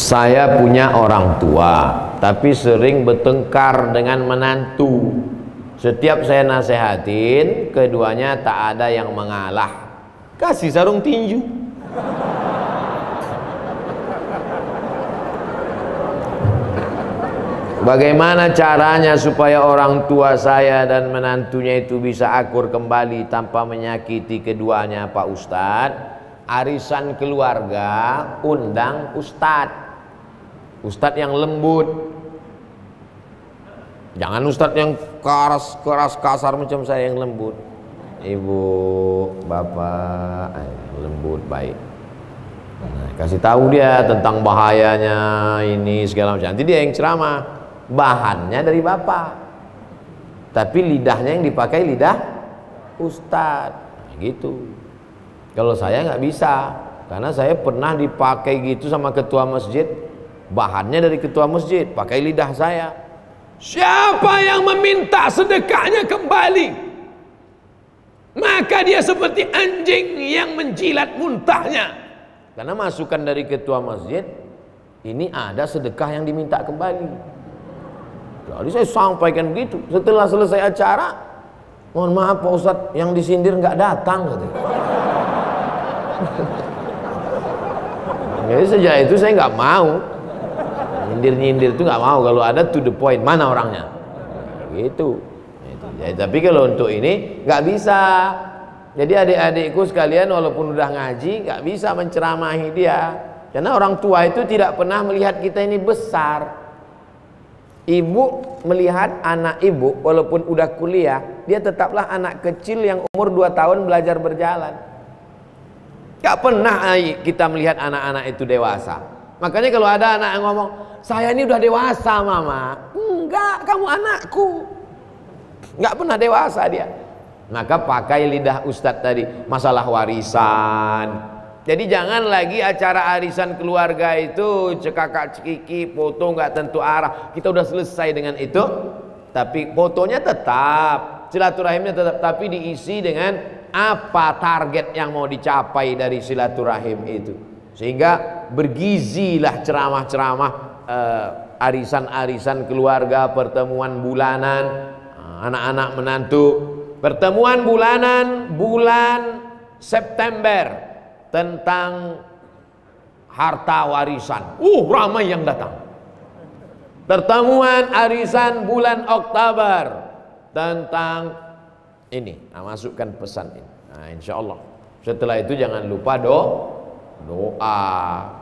Saya punya orang tua, tapi sering bertengkar dengan menantu. Setiap saya nasihatin, keduanya tak ada yang mengalah. Kasih sarung tinju. Bagaimana caranya supaya orang tua saya dan menantunya itu bisa akur kembali tanpa menyakiti keduanya, Pak Ustadz? Arisan keluarga, undang ustadz. Ustadz yang lembut, jangan ustadz yang keras kasar macam saya yang lembut. Ibu, bapak, lembut, baik. Nah, kasih tahu dia tentang bahayanya ini segala macam. Nanti dia yang ceramah. Bahannya dari bapak, tapi lidahnya yang dipakai lidah ustadz. Nah, gitu. Kalau saya nggak bisa, karena saya pernah dipakai gitu sama ketua masjid. Bahannya dari ketua masjid, pakai lidah saya. Siapa yang meminta sedekahnya kembali, maka dia seperti anjing yang menjilat muntahnya. Karena masukan dari ketua masjid, ini ada sedekah yang diminta kembali. Jadi saya sampaikan begitu. Setelah selesai acara, mohon maaf Pak Ustadz, yang disindir nggak datang gitu. Jadi sejak itu saya nggak mau nyindir-nyindir, itu nggak mau. Kalau ada to the point, mana orangnya gitu. Ya, tapi kalau untuk ini nggak bisa. Jadi adik-adikku sekalian, walaupun udah ngaji, nggak bisa menceramahi dia, karena orang tua itu tidak pernah melihat kita ini besar. Ibu melihat anak ibu walaupun udah kuliah, dia tetaplah anak kecil yang umur 2 tahun belajar berjalan. Gak pernah kita melihat anak-anak itu dewasa. Makanya kalau ada anak yang ngomong, saya ini udah dewasa mama. Enggak, kamu anakku. Gak pernah dewasa dia. Maka pakai lidah ustadz tadi, masalah warisan. Jadi jangan lagi acara arisan keluarga itu cekakak cekiki, foto nggak tentu arah. Kita udah selesai dengan itu, tapi fotonya tetap, silaturahimnya tetap, tapi diisi dengan apa target yang mau dicapai dari silaturahim itu. Sehingga bergizilah ceramah-ceramah arisan-arisan keluarga, pertemuan bulanan, anak-anak menantu, pertemuan bulanan bulan September tentang harta warisan. Ramai yang datang. Pertemuan arisan bulan Oktober tentang ini. Nah, masukkan pesan ini. Nah, insya Allah. Setelah itu jangan lupa doa.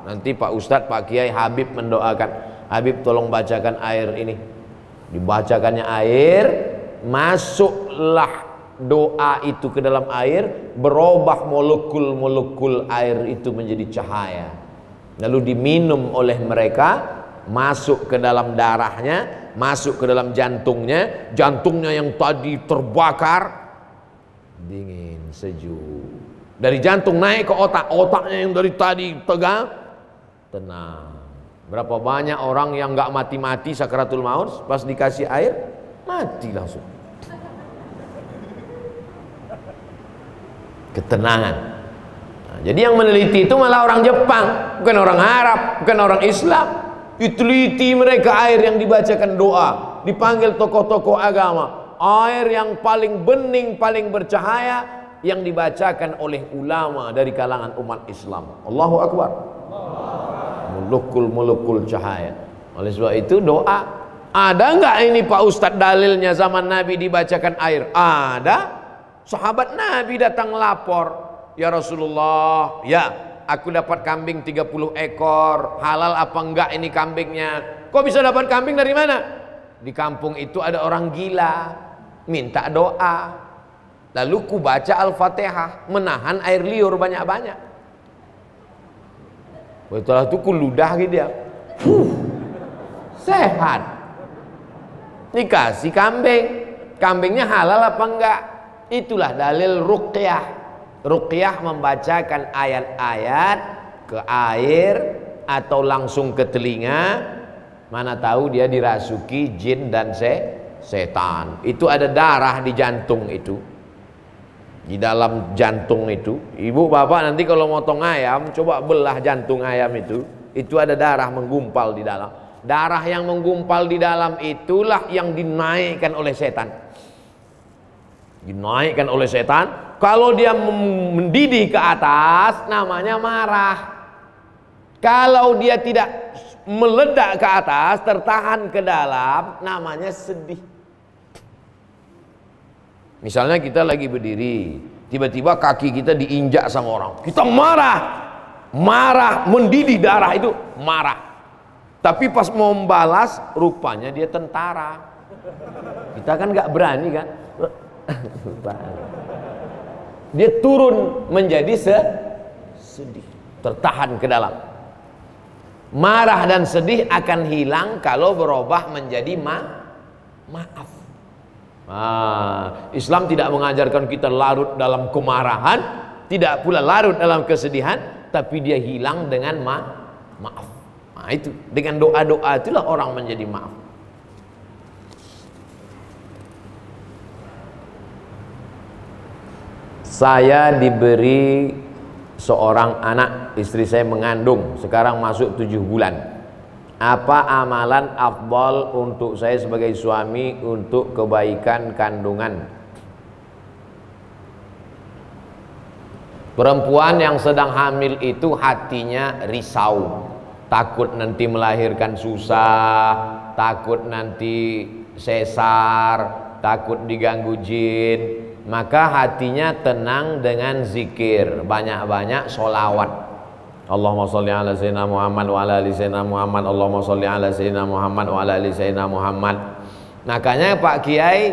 Nanti Pak Ustadz, Pak Kiai Habib mendoakan. Habib tolong bacakan air ini. Dibacakannya air, masuklah doa itu ke dalam air, berubah molekul-molekul air itu menjadi cahaya, lalu diminum oleh mereka, masuk ke dalam darahnya, masuk ke dalam jantungnya. Jantungnya yang tadi terbakar dingin, sejuk. Dari jantung naik ke otak, otaknya yang dari tadi tegang tenang. Berapa banyak orang yang nggak mati-mati sakaratul maut, pas dikasih air mati langsung. Ketenangan. Nah, jadi yang meneliti itu malah orang Jepang, bukan orang Arab, bukan orang Islam. Diteliti mereka air yang dibacakan doa, dipanggil tokoh-tokoh agama, air yang paling bening, paling bercahaya, yang dibacakan oleh ulama dari kalangan umat Islam. Allahu Akbar. Molekul-molekul cahaya. Oleh sebab itu doa. Ada nggak ini Pak Ustadz dalilnya zaman Nabi dibacakan air? Ada. Sahabat Nabi datang lapor, ya Rasulullah, ya aku dapat kambing 30 ekor, halal apa enggak ini kambingnya? Kok bisa dapat kambing dari mana? Di kampung itu ada orang gila, minta doa. Lalu ku baca Al-Fatihah, menahan air liur banyak-banyak. Setelah itu ku ludah gitu dia, sehat. Dikasih kambing, kambingnya halal apa enggak? Itulah dalil ruqyah. Ruqyah membacakan ayat-ayat ke air atau langsung ke telinga. Mana tahu dia dirasuki jin dan setan. Itu ada darah di jantung itu. Di dalam jantung itu. Ibu bapak nanti kalau motong ayam, coba belah jantung ayam itu. itu ada darah menggumpal di dalam. Darah yang menggumpal di dalam itulah yang dinaikkan oleh setan. Dinaikkan oleh setan. Kalau dia mendidih ke atas, namanya marah. Kalau dia tidak meledak ke atas, tertahan ke dalam, namanya sedih. Misalnya kita lagi berdiri, tiba-tiba kaki kita diinjak sama orang, kita marah, mendidih darah itu marah. Tapi pas mau membalas, rupanya dia tentara. Kita kan nggak berani kan? Dia turun menjadi sedih, tertahan ke dalam. Marah dan sedih akan hilang kalau berubah menjadi maaf. Islam tidak mengajarkan kita larut dalam kemarahan, tidak pula larut dalam kesedihan, tapi dia hilang dengan maaf. Nah, itu dengan doa-doa itulah orang menjadi maaf. Saya diberi seorang anak, istri saya mengandung, sekarang masuk 7 bulan. Apa amalan afdal untuk saya sebagai suami untuk kebaikan kandungan? Perempuan yang sedang hamil itu hatinya risau, takut nanti melahirkan susah, takut nanti sesar, takut diganggu jin. Maka hatinya tenang dengan zikir, banyak-banyak sholawat. Allahumma sholli ala sayyidina Muhammad wa ala ali sayyidina Muhammad. Allahumma sholli ala sayyidina Muhammad wa ala ali sayyidina Muhammad. Makanya Pak Kiai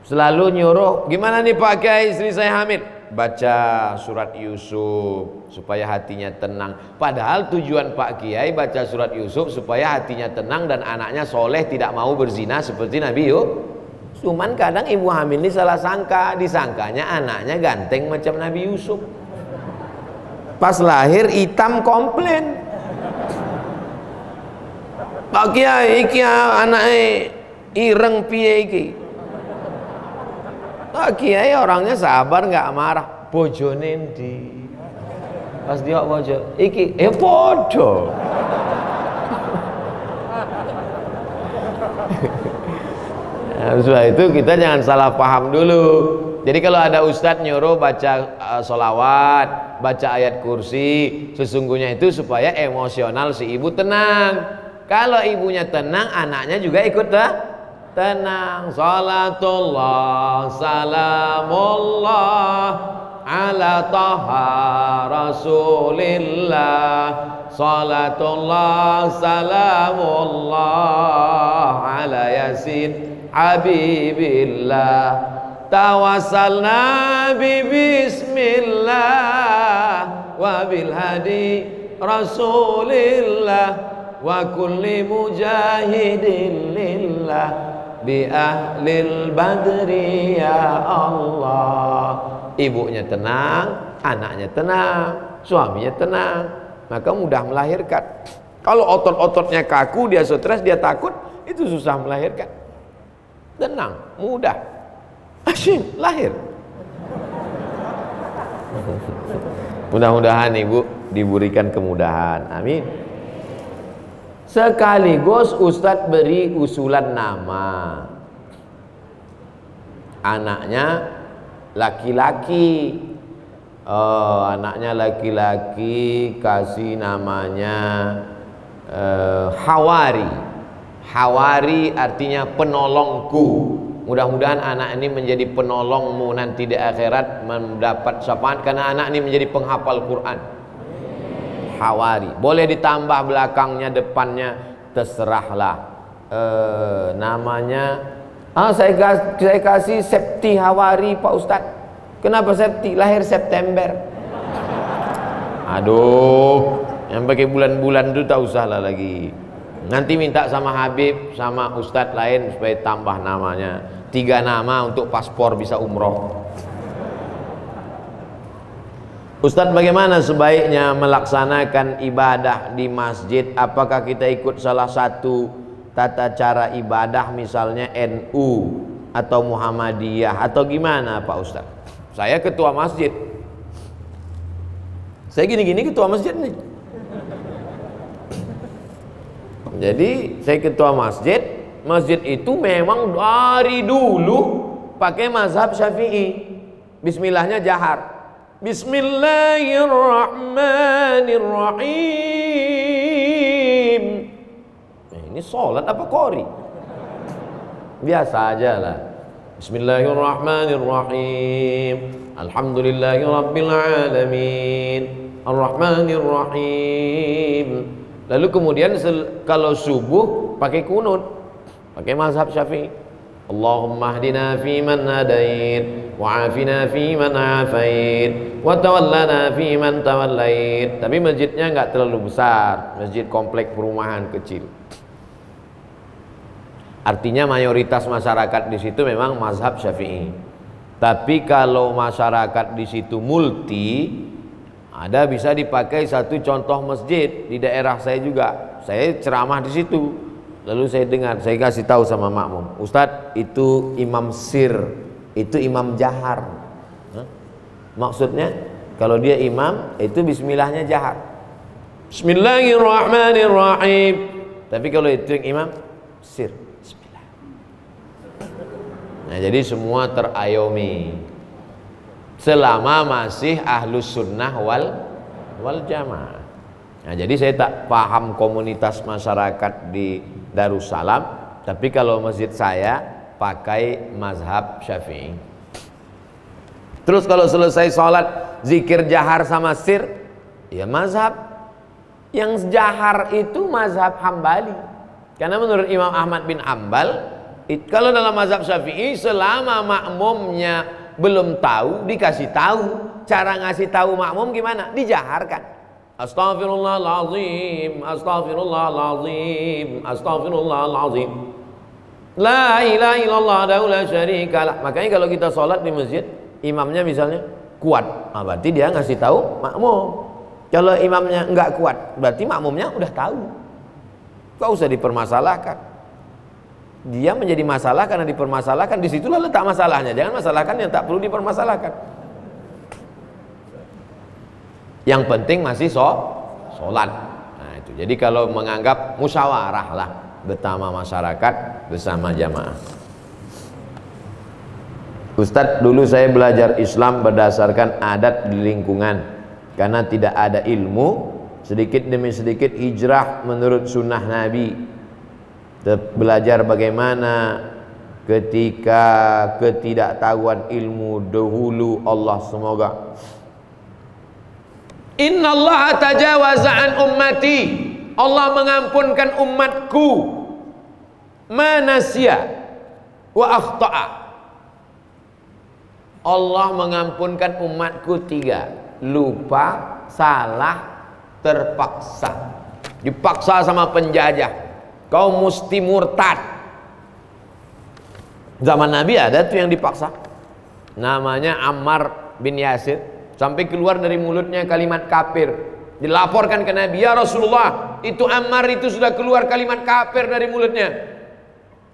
selalu nyuruh, gimana nih Pak Kiai, istri saya hamil, baca surat Yusuf supaya hatinya tenang. Padahal tujuan Pak Kiai baca surat Yusuf supaya hatinya tenang dan anaknya soleh, tidak mau berzina seperti Nabi Yusuf. Cuman kadang ibu hamil ini salah sangka, disangkanya anaknya ganteng macam Nabi Yusuf. Pas lahir hitam, komplain. Pak Kiai, iki anaknya ireng piye iki? Pak Kiai orangnya sabar, nggak marah. Bojone ndi? Pas dia bojo, iki podo. Nah, setelah itu kita jangan salah paham dulu. Jadi kalau ada ustadz nyuruh baca sholawat, baca ayat kursi, sesungguhnya itu supaya emosional si ibu tenang. Kalau ibunya tenang, anaknya juga ikut tenang. Salatullah salamullah ala taha rasulillah. Salatullah salamullah ala yasin habibillah. Tawassalna bi bismillah wa bil hadi rasulillah wa kulli mujahidin lillah bi ahlil badri ya Allah. Ibunya tenang, anaknya tenang, suaminya tenang, maka mudah melahirkan. Kalau otot-ototnya kaku, dia stres, dia takut, itu susah melahirkan. Tenang, mudah, asyik lahir. Mudah-mudahan ibu diberikan kemudahan, amin. Sekaligus Ustadz beri usulan nama. Anaknya laki-laki. Anaknya laki-laki, kasih namanya Hawari. Hawari artinya penolongku. Mudah-mudahan anak ini menjadi penolongmu nanti di akhirat, mendapat syafaat, karena anak ini menjadi penghafal Quran. Hawari. Boleh ditambah belakangnya, depannya, terserahlah. Namanya saya kasih Septi Hawari Pak Ustadz. Kenapa Septi? Lahir September. Aduh, yang pakai bulan-bulan itu tak usah lah lagi. Nanti minta sama Habib, sama Ustadz lain supaya tambah namanya. 3 nama untuk paspor bisa umroh. Ustadz, bagaimana sebaiknya melaksanakan ibadah di masjid? Apakah kita ikut salah satu tata cara ibadah, misalnya NU atau Muhammadiyah, atau gimana Pak Ustadz? Saya ketua masjid. Saya gini-gini ketua masjid nih. Jadi saya ketua masjid. Masjid itu memang dari dulu pakai mazhab Syafi'i. Bismillahnya jahar. Bismillahirrahmanirrahim. Ini sholat apa qori? Biasa aja lah. Bismillahirrahmanirrahim. Alhamdulillahirabbil alamin. Arrahmanirrahim. Lalu kemudian kalau subuh pakai kunut, pakai mazhab Syafi'i. Allahumma hdina fiman hadait, wa afina fiman afait, wa tawallana fiman tawallait. Tapi masjidnya enggak terlalu besar, masjid komplek perumahan kecil. Artinya mayoritas masyarakat di situ memang mazhab Syafi'i. Tapi kalau masyarakat di situ multi, ada bisa dipakai satu contoh masjid di daerah saya juga. Saya ceramah di situ. Lalu saya dengar, saya kasih tahu sama makmum, Ustadz itu imam sir, itu imam jahar. Maksudnya kalau dia imam itu bismillahnya jahar, Bismillahirrahmanirrahim. Tapi kalau itu yang imam sir, bismillah. Nah jadi semua terayomi selama masih ahlus sunnah wal jamaah. Nah jadi saya tak paham komunitas masyarakat di Darussalam, tapi kalau masjid saya pakai mazhab Syafi'i. Terus kalau selesai sholat zikir jahar sama sir, ya mazhab yang jahar itu mazhab Hambali. Karena menurut Imam Ahmad bin Hanbal, kalau dalam mazhab Syafi'i selama makmumnya belum tahu dikasih tahu. Cara ngasih tahu makmum gimana? Dijaharkan. Astaghfirullahaladzim, astaghfirullahaladzim, astaghfirullahaladzim, la ilaha illallah la syarikalah. Makanya kalau kita sholat di masjid, imamnya misalnya kuat, berarti dia ngasih tahu makmum. Kalau imamnya enggak kuat, berarti makmumnya udah tahu. Gak usah dipermasalahkan. Dia menjadi masalah karena dipermasalahkan. Disitulah letak masalahnya. Jangan masalahkan yang tak perlu dipermasalahkan. Yang penting masih sholat. Nah itu. Jadi kalau menganggap musyawarah lah bersama masyarakat, bersama jamaah. Ustadz, dulu saya belajar Islam berdasarkan adat di lingkungan. Karena tidak ada ilmu, sedikit demi sedikit hijrah menurut sunnah Nabi. Belajar bagaimana ketika ketidaktahuan ilmu dahulu. Allah semoga Innallaha tajawaza an ummati. Allah mengampunkan umatku manasya wa akhta'a. Allah mengampunkan umatku 3: lupa, salah, terpaksa. Dipaksa sama penjajah, kau mesti murtad. Zaman Nabi ada tuh yang dipaksa, namanya Ammar bin Yasir. Sampai keluar dari mulutnya kalimat kafir. Dilaporkan ke Nabi, ya Rasulullah, itu Ammar itu sudah keluar kalimat kafir dari mulutnya.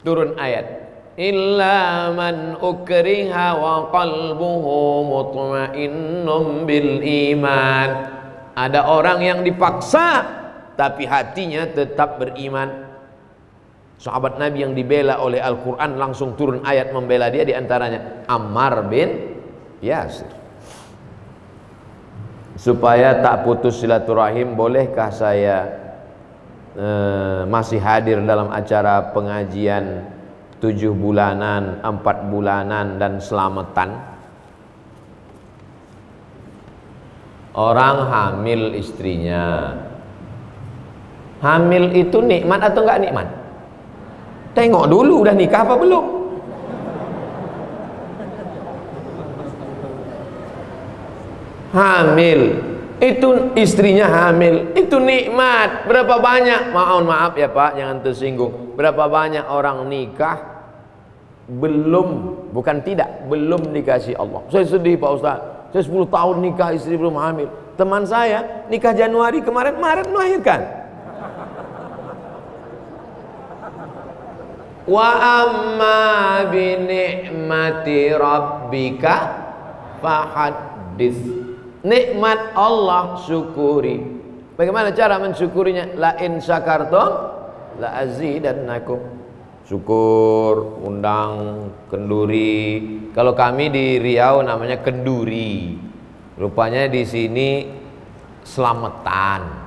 Turun ayat, illa man ukriha wa qalbuhu mutmainnun bil iman. Ada orang yang dipaksa tapi hatinya tetap beriman. Sahabat Nabi yang dibela oleh Al-Quran langsung turun ayat membela dia, diantaranya Ammar bin Yasir. Supaya tak putus silaturahim, bolehkah saya masih hadir dalam acara pengajian 7 bulanan, 4 bulanan dan selamatan? Orang hamil istrinya, hamil itu nikmat atau enggak nikmat? Tengok dulu udah nikah apa belum. Hamil itu, istrinya hamil itu nikmat. Berapa banyak, maaf ya Pak, jangan tersinggung, berapa banyak orang nikah belum, bukan tidak, belum dikasih Allah. Saya sedih Pak Ustaz, saya 10 tahun nikah istri belum hamil. Teman saya nikah Januari kemarin, Maret melahirkan. Wa amma bi ni'mati rabbika fahaddits. Nikmat Allah syukuri. Bagaimana cara mensyukurinya? La in syakartum la azidannakum. Syukur, undang kenduri. Kalau kami di Riau namanya kenduri. Rupanya di sini selamatan.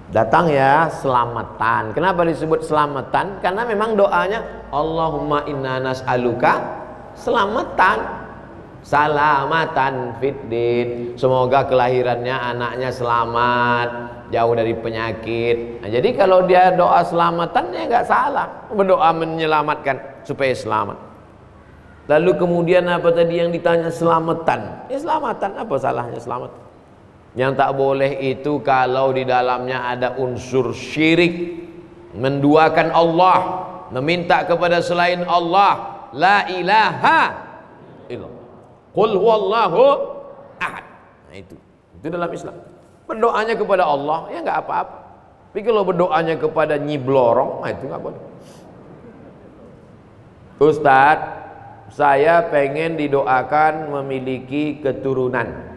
Datang ya, selamatan. Kenapa disebut selamatan? Karena memang doanya Allahumma inna nas'aluka selamatan, salamatan fiddin. Semoga kelahirannya anaknya selamat, jauh dari penyakit. Nah, jadi kalau dia doa selamatan ya nggak salah, berdoa menyelamatkan supaya selamat. Lalu kemudian apa tadi yang ditanya? Selamatan. Ya selamatan, apa salahnya selamatan? Yang tak boleh itu kalau di dalamnya ada unsur syirik, menduakan Allah, meminta kepada selain Allah, la ilaha illallah, qul huwallahu ahad. Nah itu dalam Islam. Berdoanya kepada Allah ya nggak apa-apa. Tapi kalau berdoanya kepada Nyi Blorong, nah itu nggak boleh. Ustadz, saya pengen didoakan memiliki keturunan.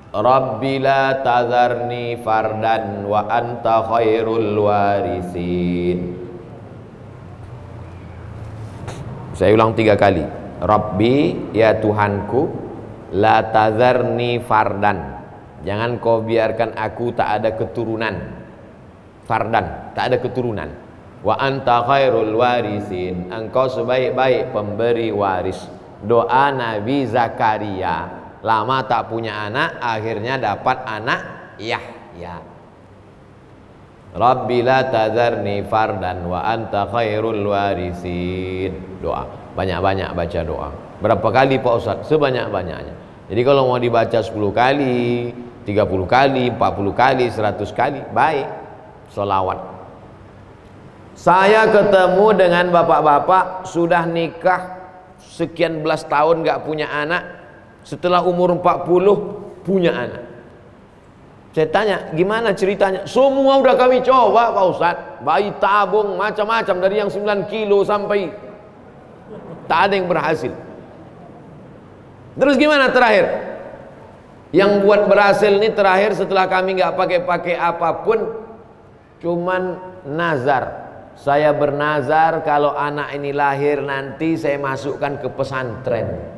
Rabbi la tazarni fardan wa anta khairul warisin. Saya ulang 3 kali. Rabbi, ya Tuhanku, la tazarni fardan. Jangan kau biarkan aku tak ada keturunan. Fardan, tak ada keturunan. Wa anta khairul warisin. Engkau sebaik-baik pemberi waris. Doa Nabi Zakaria. Lama tak punya anak, akhirnya dapat anak Yahya. Rabbi la tazarni fardan wa anta khairul warisin. Doa, banyak-banyak baca doa. Berapa kali Pak Ustadz? Sebanyak-banyaknya. Jadi kalau mau dibaca 10 kali, 30 kali, 40 kali, 100 kali, baik. Sholawat. Saya ketemu dengan bapak-bapak sudah nikah sekian belas tahun gak punya anak. Setelah umur 40 punya anak. Saya tanya, gimana ceritanya? Semua udah kami coba Pak Ustadz. Bayi tabung macam-macam, dari yang 9 kilo sampai tak ada yang berhasil. Terus gimana terakhir? Yang buat berhasil ini terakhir setelah kami nggak pakai apapun, cuman nazar. Saya bernazar kalau anak ini lahir nanti saya masukkan ke pesantren.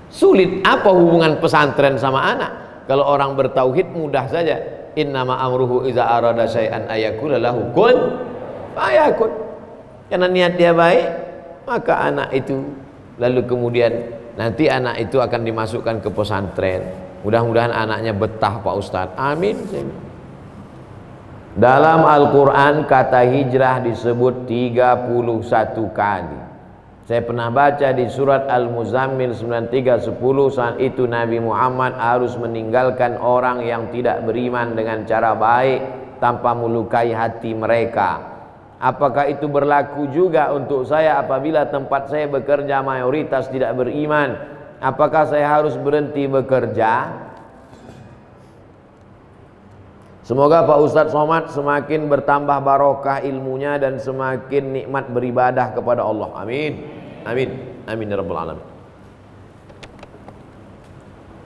Sulit apa hubungan pesantren sama anak? Kalau orang bertauhid mudah saja. Innama amruhu iza arada syai'an ayakula lahu kun fayakun. Karena niat dia baik, maka anak itu lalu kemudian nanti anak itu akan dimasukkan ke pesantren. Mudah-mudahan anaknya betah Pak Ustadz. Amin. Dalam Al-Quran kata hijrah disebut 31 kali. Saya pernah baca di surat Al-Muzammil 93:10, saat itu Nabi Muhammad harus meninggalkan orang yang tidak beriman dengan cara baik tanpa melukai hati mereka. Apakah itu berlaku juga untuk saya apabila tempat saya bekerja mayoritas tidak beriman? Apakah saya harus berhenti bekerja? Semoga Pak Ustadz Somad semakin bertambah barokah ilmunya dan semakin nikmat beribadah kepada Allah. Amin. Amin. Amin ya rabbal alamin.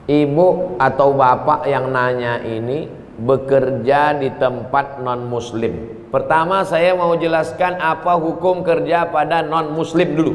Ibu atau bapak yang nanya ini bekerja di tempat non muslim. Pertama saya mau jelaskan apa hukum kerja pada non muslim dulu.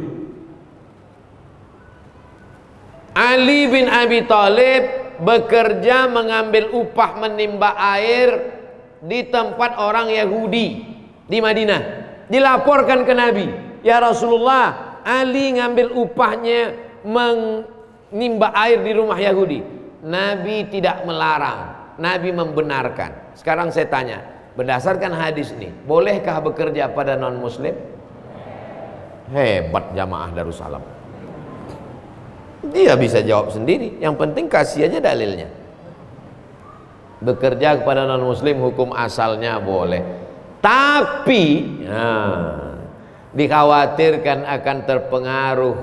Ali bin Abi Thalib bekerja mengambil upah menimba air di tempat orang Yahudi di Madinah. Dilaporkan ke Nabi, ya Rasulullah, Ali ngambil upahnya menimba air di rumah Yahudi. Nabi tidak melarang, Nabi membenarkan. Sekarang saya tanya, berdasarkan hadis ini, bolehkah bekerja pada non muslim? Hebat jamaah Darussalam. Dia bisa jawab sendiri. Yang penting kasih aja dalilnya. Bekerja kepada non muslim hukum asalnya boleh. Tapi dikhawatirkan akan terpengaruh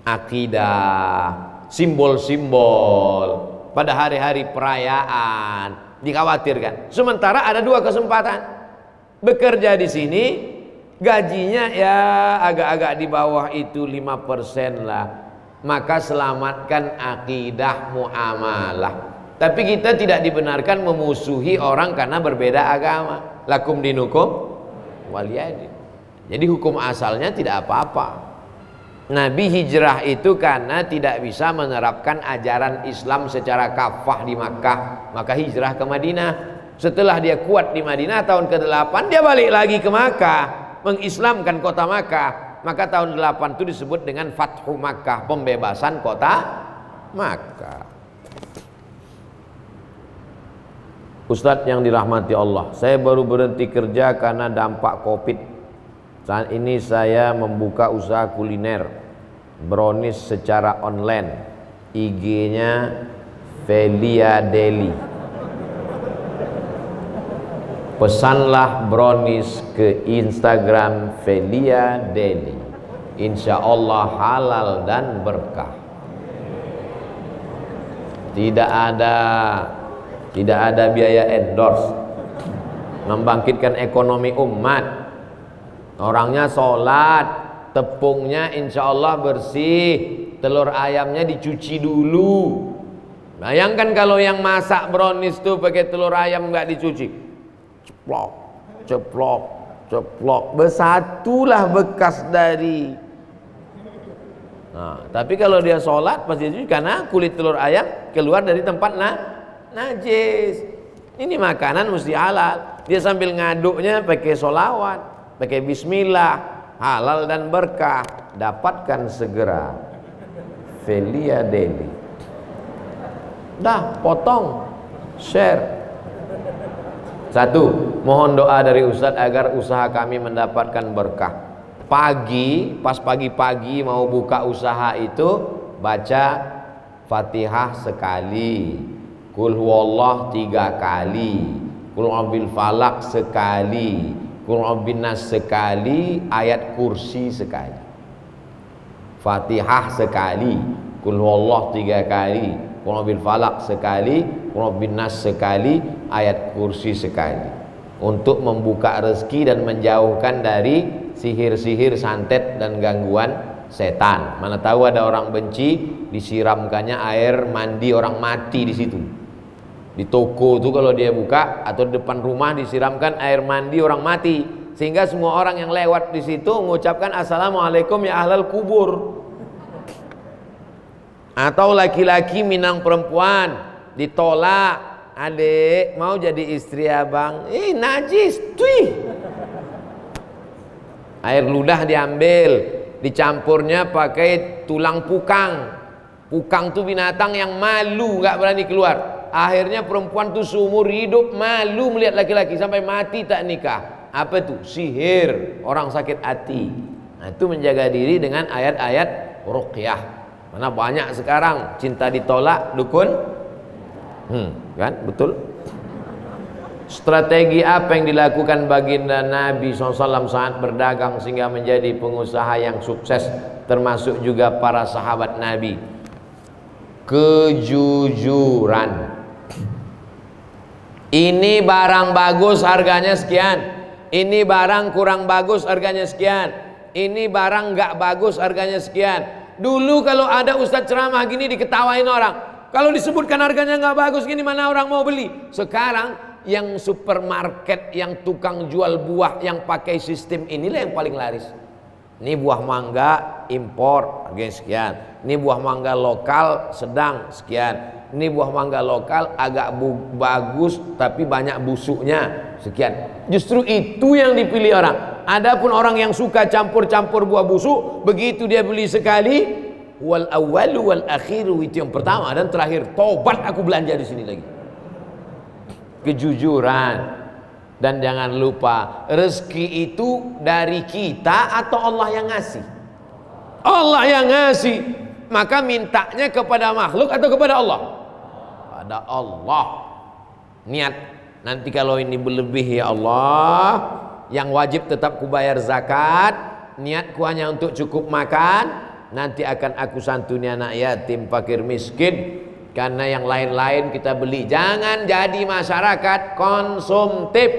akidah, simbol-simbol pada hari-hari perayaan, dikhawatirkan. Sementara ada 2 kesempatan. Bekerja di sini gajinya ya agak-agak di bawah itu 5% lah. Maka selamatkan akidah muamalah. Tapi kita tidak dibenarkan memusuhi orang karena berbeda agama. Lakum dinukum waliyadin. Jadi hukum asalnya tidak apa-apa. Nabi hijrah itu karena tidak bisa menerapkan ajaran Islam secara kafah di Makkah, maka hijrah ke Madinah. Setelah dia kuat di Madinah tahun ke-8, dia balik lagi ke Makkah, mengislamkan kota Makkah. Maka tahun 8 itu disebut dengan Fathu Makkah, pembebasan kota Makkah. Ustadz yang dirahmati Allah, saya baru berhenti kerja karena dampak Covid. Saat ini saya membuka usaha kuliner brownies secara online. IG-nya Velia Deli. Pesanlah brownies ke Instagram Velia Deli. Insya Allah halal dan berkah. Tidak ada biaya endorse, membangkitkan ekonomi umat. Orangnya sholat, tepungnya insya Allah bersih, telur ayamnya dicuci dulu. Bayangkan kalau yang masak brownies tuh pakai telur ayam nggak dicuci, ceplok, ceplok, ceplok, bersatulah bekas dari. Nah, tapi kalau dia sholat pasti dicuci karena kulit telur ayam keluar dari tempat najis. Ini makanan mesti halal. Dia sambil ngaduknya pakai sholawat, pakai bismillah, halal dan berkah. Dapatkan segera Velia Deli. Dah, potong, share. 1. Mohon doa dari Ustadz agar usaha kami mendapatkan berkah. Pas pagi-pagi mau buka usaha itu, baca Fatihah sekali, Qul huwallah 3 kali, Qul a'udzu falaq sekali, Qul a'udzu nas sekali, ayat kursi sekali. Fatihah sekali, Qul huwallah 3 kali, Qul a'udzu falaq sekali, Qul a'udzu nas sekali, ayat kursi sekali. Untuk membuka rezeki dan menjauhkan dari sihir-sihir, santet dan gangguan setan. Mana tahu ada orang benci, disiramkannya air mandi orang mati di situ. Di toko itu kalau dia buka atau di depan rumah disiramkan air mandi orang mati, sehingga semua orang yang lewat di situ mengucapkan assalamualaikum ya ahlal kubur. Atau laki-laki minang perempuan ditolak, adik mau jadi istri abang, najis, tuih. Air ludah diambil, dicampurnya pakai tulang pukang. Pukang itu binatang yang malu, nggak berani keluar. Akhirnya perempuan tuh seumur hidup malu melihat laki-laki sampai mati tak nikah. Apa tuh? Sihir, orang sakit hati. Nah, itu menjaga diri dengan ayat-ayat ruqyah. Mana banyak sekarang cinta ditolak dukun, kan betul. Strategi apa yang dilakukan baginda Nabi SAW saat berdagang sehingga menjadi pengusaha yang sukses, termasuk juga para sahabat Nabi? Kejujuran. Ini barang bagus harganya sekian, ini barang kurang bagus harganya sekian, ini barang nggak bagus harganya sekian. Dulu kalau ada ustadz ceramah gini diketawain orang, kalau disebutkan harganya nggak bagus gini mana orang mau beli. Sekarang yang supermarket, yang tukang jual buah yang pakai sistem inilah yang paling laris. Ini buah mangga impor harganya sekian, ini buah mangga lokal sedang sekian, ini buah mangga lokal agak bagus tapi banyak busuknya sekian. Justru itu yang dipilih orang. Adapun orang yang suka campur-campur buah busuk, begitu dia beli sekali, wal awwalu wal akhiru, itu yang pertama dan terakhir, tobat aku belanja di sini lagi. Kejujuran. Dan jangan lupa, rezeki itu dari kita atau Allah yang ngasih? Allah yang ngasih. Maka mintanya kepada makhluk atau kepada Allah? Pada Allah. Niat, nanti kalau ini berlebih ya Allah, yang wajib tetap kubayar zakat, niatku hanya untuk cukup makan, nanti akan aku santuni anak yatim, fakir miskin. Karena yang lain-lain kita beli. Jangan jadi masyarakat konsumtif.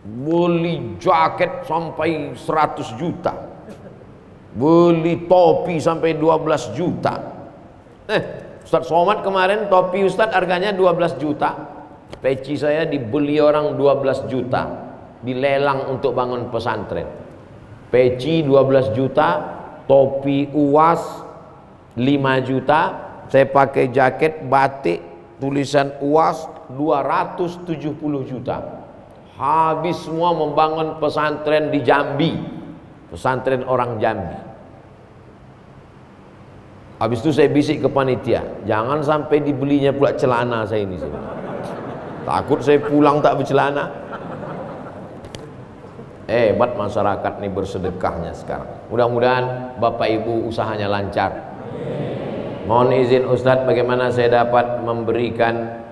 Beli jaket sampai 100 juta, beli topi sampai 12 juta. Ustadz Somad kemarin topi Ustadz harganya 12 juta. Peci saya dibeli orang 12 juta. Dilelang untuk bangun pesantren. Peci 12 juta, topi UAS 5 juta. Saya pakai jaket batik tulisan UAS 270 juta. Habis semua membangun pesantren di Jambi. Pesantren orang Jambi. Habis itu saya bisik ke panitia, jangan sampai dibelinya pula celana saya ini. Takut saya pulang tak bercelana. Hebat masyarakat nih bersedekahnya sekarang. Mudah-mudahan Bapak Ibu usahanya lancar. Mohon izin Ustadz, bagaimana saya dapat memberikan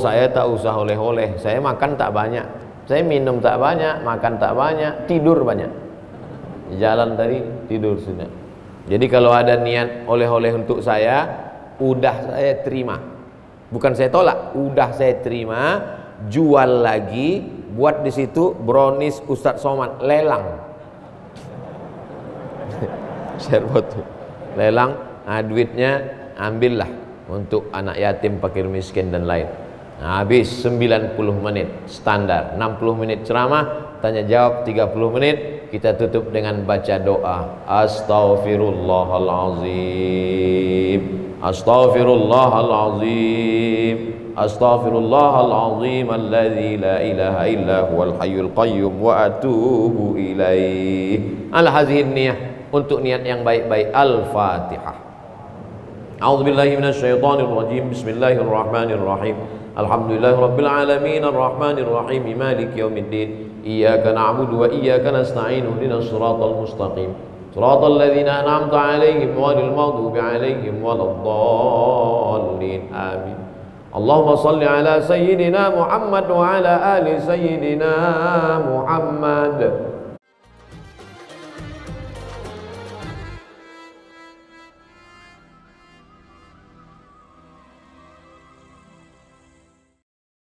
saya tak usah oleh-oleh. Saya makan tak banyak, saya minum tak banyak, makan tak banyak, tidur banyak. Jalan tadi tidur sudah. Jadi kalau ada niat oleh-oleh untuk saya, udah saya terima. Bukan saya tolak, udah saya terima. Jual lagi, buat di situ brownies Ustadz Somad, lelang. Share foto. Lelang, duitnya ambillah untuk anak yatim, fakir miskin dan lain. Habis 90 menit standar, 60 menit ceramah, tanya jawab 30 menit. Kita tutup dengan baca doa. Astaghfirullahalazim, astaghfirullahalazim, astaghfirullahalazim alladzi la ilaha illa huwal hayyul qayyum wa atubu ilaih. Ala hadhihi niyah, untuk niat yang baik-baik. Al-Fatihah. A'udzubillahi minasyaitonir rajim. Bismillahirrahmanirrahim. Alhamdulillahirabbil alamin arrahmanir rahim maliki yaumiddin. Iyyaka na'budu wa iyyaka nasta'in ihdinas siratal mustaqim. Siratal ladzina an'amta 'alaihim ghairil maghdubi 'alaihim waladdallin. Amin. Allahumma shalli ala sayyidina Muhammad wa ala ali sayyidina Muhammad.